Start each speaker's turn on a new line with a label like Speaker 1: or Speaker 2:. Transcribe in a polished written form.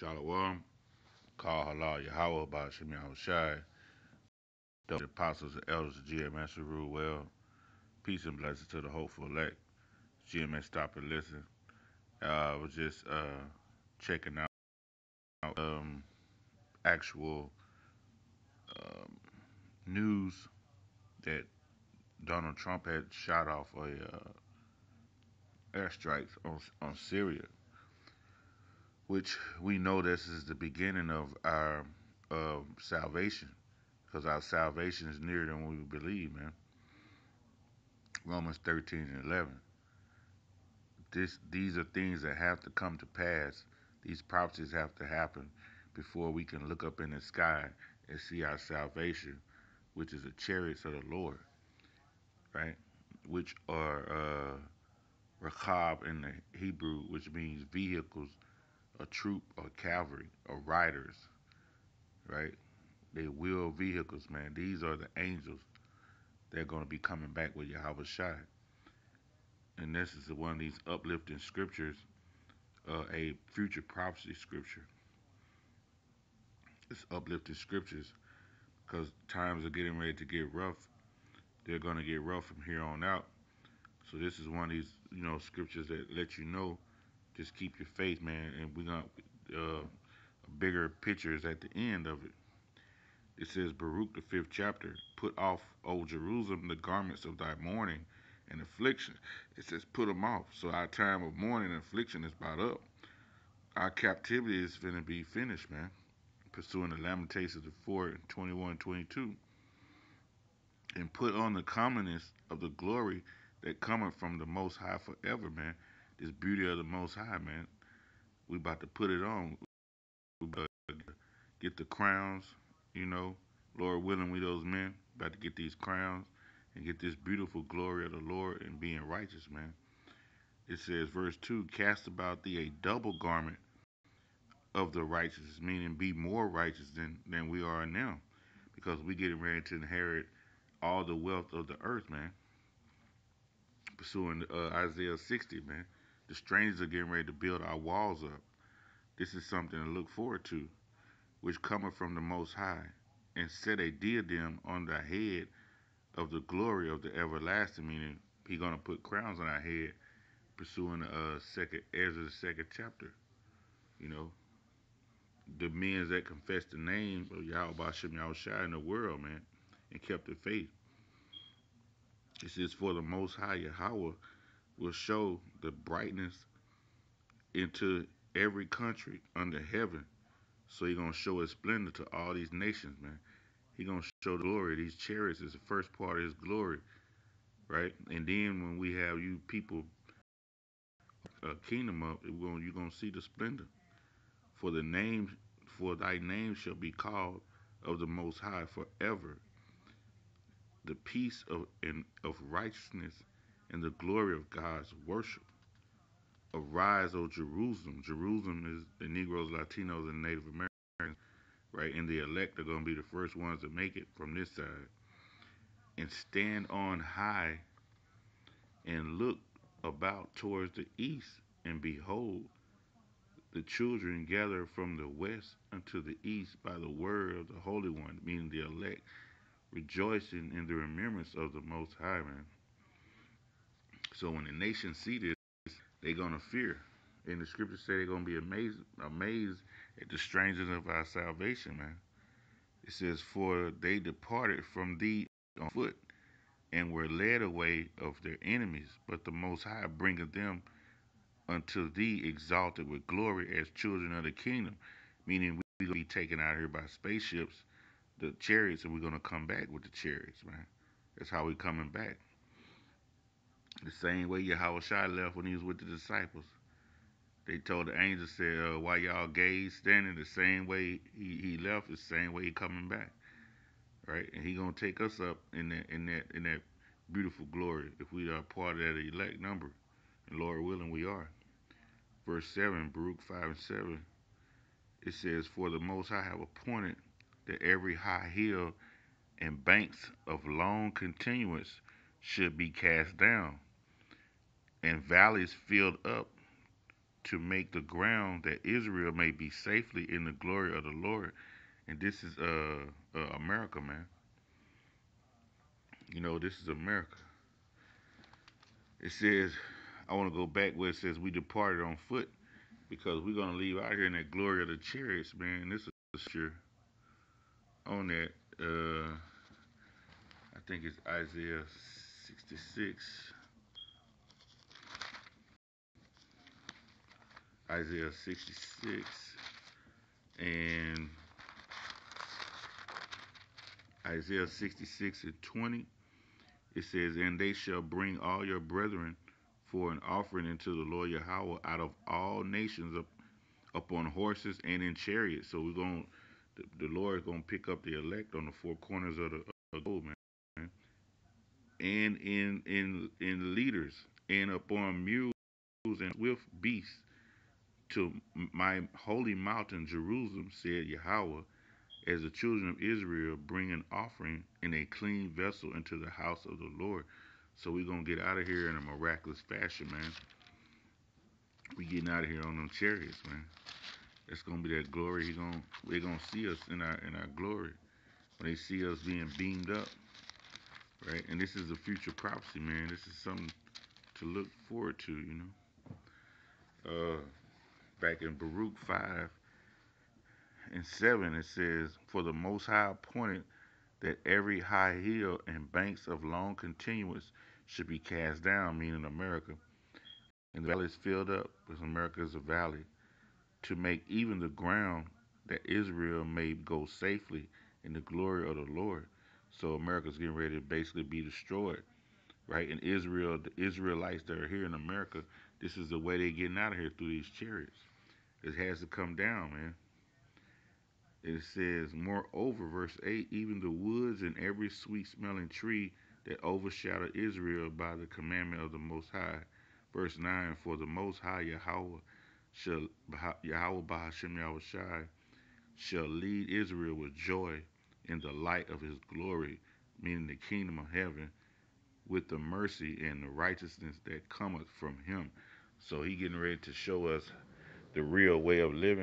Speaker 1: Shalom. Call halal Yahweh by Shem Shai. The apostles and elders of GMS who rule well. Peace and blessings to the hopeful elect. GMS stop and listen. I was just checking out actual um, news that Donald Trump had shot off airstrikes on Syria, which we know this is the beginning of our salvation, because our salvation is nearer than we believe, man. Romans 13 and 11. These are things that have to come to pass. These prophecies have to happen before we can look up in the sky and see our salvation, which is the chariots of the Lord, right? Which are rakab in the Hebrew, which means vehicles, a troop, or cavalry, or riders, right? They wheel vehicles, man. These are the angels. They're going to be coming back with Yahweh Shai. And this is one of these uplifting scriptures, a future prophecy scripture. It's uplifting scriptures because times are getting ready to get rough. They're going to get rough from here on out. So this is one of these, scriptures that let you know, just keep your faith, man. And we're going to, a bigger picture is at the end of it. It says, Baruch, the fifth chapter, put off, O Jerusalem, the garments of thy mourning and affliction. It says, put them off. So our time of mourning and affliction is about up. Our captivity is going to be finished, man. Pursuing the Lamentations of 4, 21, 22. And put on the commonness of the glory that cometh from the Most High forever, man. This beauty of the Most High, man. We about to put it on. We about to get the crowns, you know. Lord willing, we those men about to get these crowns and get this beautiful glory of the Lord and being righteous, man. It says, verse 2, cast about thee a double garment of the righteous, meaning be more righteous than we are now, because we getting ready to inherit all the wealth of the earth, man. Pursuing Isaiah 60, man. The strangers are getting ready to build our walls up. This is something to look forward to, which cometh from the Most High, and set a diadem on the head of the glory of the everlasting, meaning he gonna put crowns on our head, pursuing second Ezra the second chapter. You know, the men that confessed the name of Yahweh Hashem Yahushua in the world, man, and kept the faith. It says, for the Most High Yahweh will show the brightness into every country under heaven. So he gonna show his splendor to all these nations, man. He gonna show the glory. These chariots is the first part of his glory, right? And then when we have you people kingdom up, you're gonna see the splendor. For the name, for thy name shall be called of the Most High forever. The peace of righteousness and the glory of God's worship. Arise, O Jerusalem. Jerusalem is the Negroes, Latinos, and Native Americans, right? And the elect are going to be the first ones to make it from this side. And stand on high and look about towards the east, and behold, the children gather from the west unto the east by the word of the Holy One, meaning the elect, rejoicing in the remembrance of the Most High, man. So when the nations see this, they're going to fear. And the scriptures say they're going to be amazed at the strangeness of our salvation, man. It says, for they departed from thee on foot and were led away of their enemies, but the Most High bringeth them unto thee exalted with glory as children of the kingdom. Meaning we're going to be taken out here by spaceships, the chariots, and we're going to come back with the chariots, man. That's how we coming back. The same way Yahweh Shai left when he was with the disciples. They told the angels, said, why y'all gaze standing the same way he left, the same way he coming back. Right? And he gonna take us up in that beautiful glory if we are part of that elect number. And Lord willing we are. Verse 7, Baruch 5 and 7, it says, for the Most High have appointed that every high hill and banks of long continuance should be cast down, and valleys filled up to make the ground that Israel may be safely in the glory of the Lord. And this is America, man. This is America. It says, I want to go back where it says we departed on foot because we're gonna leave out here in that glory of the chariots, man. This is sure on that. I think it's Isaiah 66. Isaiah 66 and Isaiah 66 and 20. It says, "And they shall bring all your brethren for an offering into the Lord Yahweh out of all nations up on horses and in chariots." So the Lord is gonna pick up the elect on the four corners of the globe, man, and in leaders and upon mules and swift beasts to my holy mountain Jerusalem, said Yahweh, as the children of Israel bring an offering in a clean vessel into the house of the Lord. So we're gonna get out of here in a miraculous fashion, man. We getting out of here on them chariots, man. It's gonna be that glory. They're gonna see us in our glory when they see us being beamed up, right? And this is a future prophecy, man. This is something to look forward to, Back in Baruch 5:7, it says, "For the Most High appointed that every high hill and banks of long continuance should be cast down," meaning America, "and the valleys filled up," because America is a valley, "to make even the ground that Israel may go safely in the glory of the Lord." So America's getting ready to basically be destroyed, right? And Israel, the Israelites that are here in America, this is the way they're getting out of here through these chariots. It has to come down, man. It says, "Moreover," verse 8, "even the woods and every sweet smelling tree that overshadow Israel by the commandment of the Most High." Verse 9, "For the Most High Yahweh shall, Yahweh Bahashem Yahushai, shall lead Israel with joy in the light of his glory," meaning the kingdom of heaven, "with the mercy and the righteousness that cometh from him." So he getting ready to show us the real way of living